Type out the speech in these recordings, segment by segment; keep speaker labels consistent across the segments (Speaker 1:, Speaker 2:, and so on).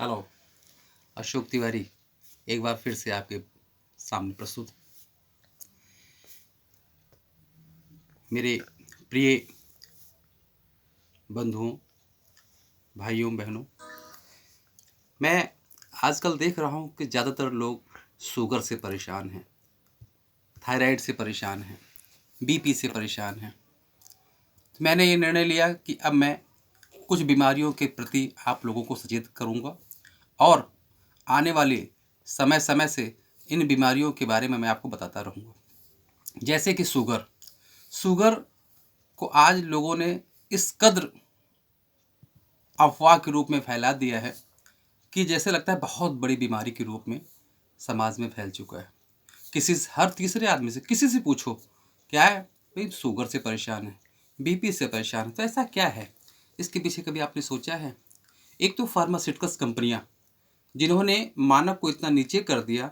Speaker 1: Hello, Ashok Tiwari एक बार फिर से आपके सामने प्रस्तुत। मेरे प्रिय बंधुओं, भाइयों बहनों, मैं आजकल देख रहा हूँ कि ज़्यादातर लोग शुगर से परेशान हैं, थायराइड से परेशान हैं, बीपी से परेशान हैं। तो मैंने ये निर्णय लिया कि अब मैं कुछ बीमारियों के प्रति आप लोगों को सचेत करूँगा और आने वाले समय समय से इन बीमारियों के बारे में मैं आपको बताता रहूँगा। जैसे कि शुगर को आज लोगों ने इस कद्र अफवाह के रूप में फैला दिया है कि जैसे लगता है बहुत बड़ी बीमारी के रूप में समाज में फैल चुका है। हर तीसरे आदमी से किसी से पूछो क्या है भाई, शुगर से परेशान है, बीपी से परेशान है। तो ऐसा क्या है, इसके पीछे कभी आपने सोचा है? एक तो फार्मास्यूटिकल्स कंपनियां, जिन्होंने मानव को इतना नीचे कर दिया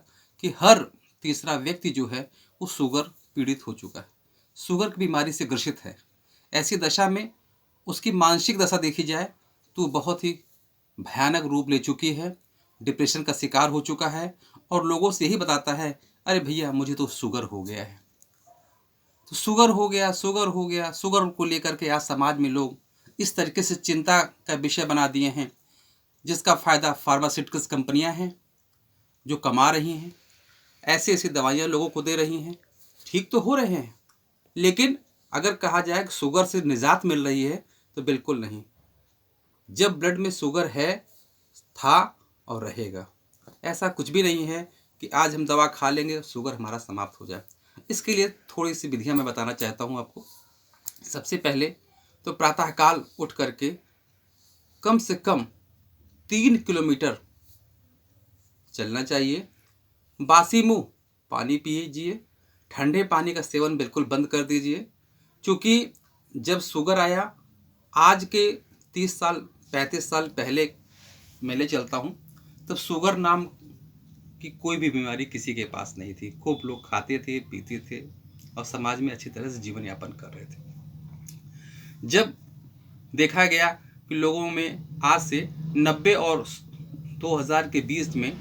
Speaker 1: कि हर तीसरा व्यक्ति जो है वो शुगर पीड़ित हो चुका है, शुगर की बीमारी से ग्रसित है। ऐसी दशा में उसकी मानसिक दशा देखी जाए तो बहुत ही भयानक रूप ले चुकी है, डिप्रेशन का शिकार हो चुका है और लोगों से यही बताता है, अरे भैया मुझे तो शुगर हो गया है। तो शुगर हो गया, शुगर हो गया, शुगर को लेकर के आज समाज में लोग इस तरीके से चिंता का विषय बना दिए हैं, जिसका फ़ायदा फार्मास्यूटिकल्स कंपनियां हैं जो कमा रही हैं, ऐसी ऐसी दवाइयाँ लोगों को दे रही हैं। ठीक तो हो रहे हैं, लेकिन अगर कहा जाए कि शुगर से निजात मिल रही है तो बिल्कुल नहीं। जब ब्लड में शुगर है, था और रहेगा। ऐसा कुछ भी नहीं है कि आज हम दवा खा लेंगे शुगर हमारा समाप्त हो जाए। इसके लिए थोड़ी सी विधियां मैं बताना चाहता हूं आपको। सबसे पहले तो प्रातःकाल उठ करके कम से कम 3 किलोमीटर चलना चाहिए। बासी मुंह पानी पीजिए, ठंडे पानी का सेवन बिल्कुल बंद कर दीजिए। क्योंकि जब शुगर आया, आज के 30 साल 35 साल पहले मैं ले चलता हूँ, तब शुगर नाम की कोई भी बीमारी किसी के पास नहीं थी। खूब लोग खाते थे, पीते थे और समाज में अच्छी तरह से जीवन यापन कर रहे थे। जब देखा गया कि लोगों में आज से 90 और 2000 के बीच में,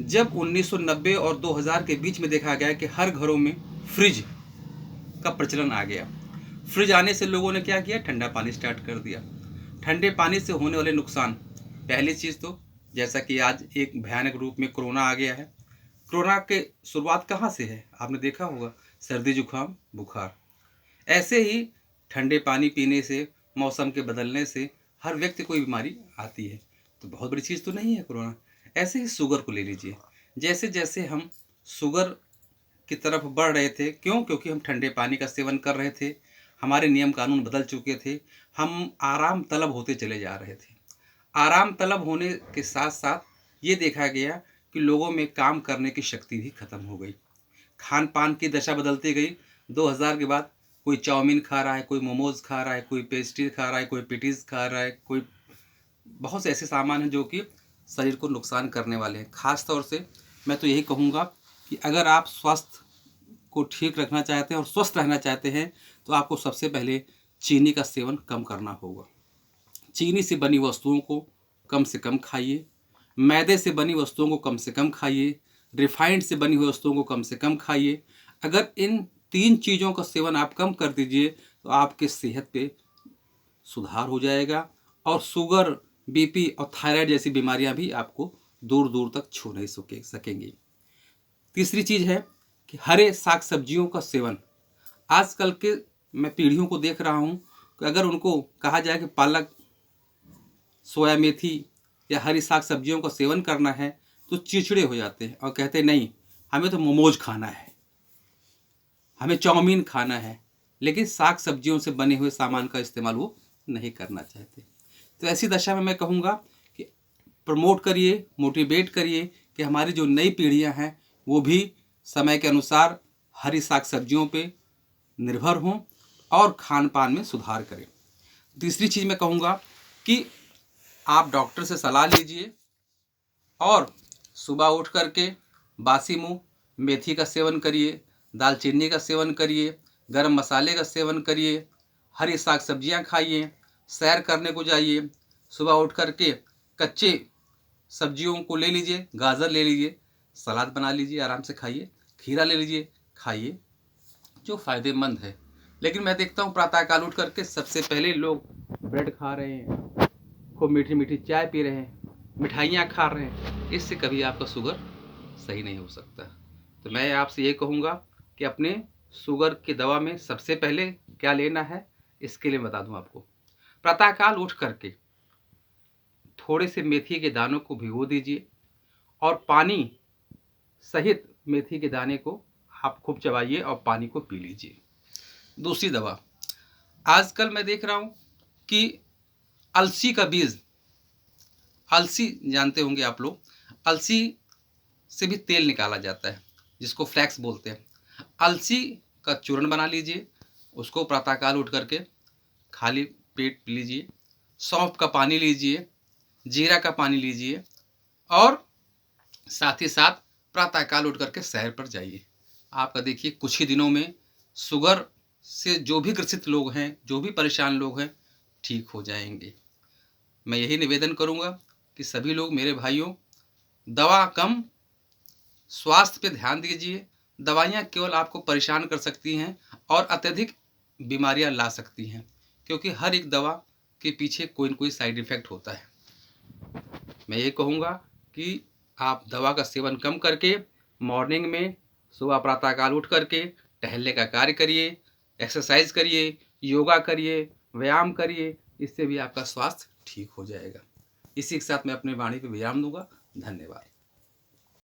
Speaker 1: जब 1990 और 2000 के बीच में देखा गया कि हर घरों में फ्रिज का प्रचलन आ गया। फ्रिज आने से लोगों ने क्या किया, ठंडा पानी स्टार्ट कर दिया। ठंडे पानी से होने वाले नुकसान, पहली चीज़ तो जैसा कि आज एक भयानक रूप में कोरोना आ गया है। कोरोना के शुरुआत कहाँ से है, आपने देखा होगा, सर्दी जुकाम बुखार। ऐसे ही ठंडे पानी पीने से, मौसम के बदलने से हर व्यक्ति को बीमारी आती है। तो बहुत बड़ी चीज़ तो नहीं है कोरोना। ऐसे ही शुगर को ले लीजिए। जैसे जैसे हम शुगर की तरफ बढ़ रहे थे, क्योंकि हम ठंडे पानी का सेवन कर रहे थे, हमारे नियम कानून बदल चुके थे, हम आराम तलब होते चले जा रहे थे। आराम तलब होने के साथ साथ ये देखा गया कि लोगों में काम करने की शक्ति भी खत्म हो गई। खान पान की दशा बदलती गई। 2000 के बाद कोई चाउमीन खा रहा है, कोई मोमोज खा रहा है, कोई पेस्ट्री खा रहा है, कोई पेटीज खा रहा है, कोई बहुत से ऐसे सामान हैं जो कि शरीर को नुकसान करने वाले हैं। खास तौर से मैं तो यही कहूँगा कि अगर आप स्वास्थ्य को ठीक रखना चाहते हैं और स्वस्थ रहना चाहते हैं तो आपको सबसे पहले चीनी का सेवन कम करना होगा। चीनी से बनी वस्तुओं को कम से कम खाइए, मैदे से बनी वस्तुओं को कम से कम खाइए, रिफाइंड से बनी हुई वस्तुओं को कम से कम खाइए। अगर इन 3 चीज़ों का सेवन आप कम कर दीजिए तो आपके सेहत पे सुधार हो जाएगा और शुगर, बीपी और थायराइड जैसी बीमारियां भी आपको दूर दूर तक छू नहीं सकेंगी। तीसरी चीज़ है कि हरे साग सब्जियों का सेवन। आजकल के मैं पीढ़ियों को देख रहा हूँ कि अगर उनको कहा जाए कि पालक, सोया मेथी या हरी साग सब्जियों का सेवन करना है तो चिड़चिड़े हो जाते हैं और कहते हैं नहीं, हमें तो मोमोज खाना है, हमें चाउमीन खाना है। लेकिन साग सब्जियों से बने हुए सामान का इस्तेमाल वो नहीं करना चाहते। तो ऐसी दशा में मैं कहूँगा कि प्रमोट करिए, मोटिवेट करिए कि हमारी जो नई पीढ़ियाँ हैं वो भी समय के अनुसार हरी साग सब्जियों पे निर्भर हों और खान पान में सुधार करें। तीसरी चीज़ मैं कहूँगा कि आप डॉक्टर से सलाह लीजिए और सुबह उठ करके बासी मुंह मेथी का सेवन करिए, दालचीनी का सेवन करिए, गरम मसाले का सेवन करिए, हरी साग सब्जियां खाइए, सैर करने को जाइए। सुबह उठ करके कच्चे सब्जियों को ले लीजिए, गाजर ले लीजिए, सलाद बना लीजिए, आराम से खाइए, खीरा ले लीजिए, खाइए, जो फ़ायदेमंद है। लेकिन मैं देखता हूँ प्रातःकाल उठ करके सबसे पहले लोग ब्रेड खा रहे हैं, खूब मीठी मीठी चाय पी रहे हैं, मिठाइयाँ खा रहे हैं। इससे कभी आपका शुगर सही नहीं हो सकता। तो मैं आपसे ये कहूँगा कि अपने शुगर की दवा में सबसे पहले क्या लेना है, इसके लिए बता दूँ आपको। प्रातःकाल उठ करके थोड़े से मेथी के दानों को भिगो दीजिए और पानी सहित मेथी के दाने को आप खूब चबाइए और पानी को पी लीजिए। दूसरी दवा, आजकल मैं देख रहा हूँ कि अलसी का बीज, अलसी जानते होंगे आप लोग, अलसी से भी तेल निकाला जाता है जिसको फ्लैक्स बोलते हैं। अलसी का चूर्ण बना लीजिए, उसको प्रातःकाल उठ करके खाली पेट पी लीजिए। सौंफ का पानी लीजिए, जीरा का पानी लीजिए और साथ ही साथ प्रातःकाल उठ करके सैर पर जाइए। आपका देखिए कुछ ही दिनों में शुगर से जो भी ग्रसित लोग हैं, जो भी परेशान लोग हैं, ठीक हो जाएंगे। मैं यही निवेदन करूंगा कि सभी लोग, मेरे भाइयों, दवा कम, स्वास्थ्य पे ध्यान दीजिए। दवाइयाँ केवल आपको परेशान कर सकती हैं और अत्यधिक बीमारियां ला सकती हैं, क्योंकि हर एक दवा के पीछे कोई न कोई साइड इफ़ेक्ट होता है। मैं ये कहूँगा कि आप दवा का सेवन कम करके मॉर्निंग में सुबह प्रातःकाल उठ करके टहलने का कार्य करिए, एक्सरसाइज करिए, योगा करिए, व्यायाम करिए। इससे भी आपका स्वास्थ्य ठीक हो जाएगा। इसी के साथ मैं अपनी वाणी पे विराम दूंगा। धन्यवाद।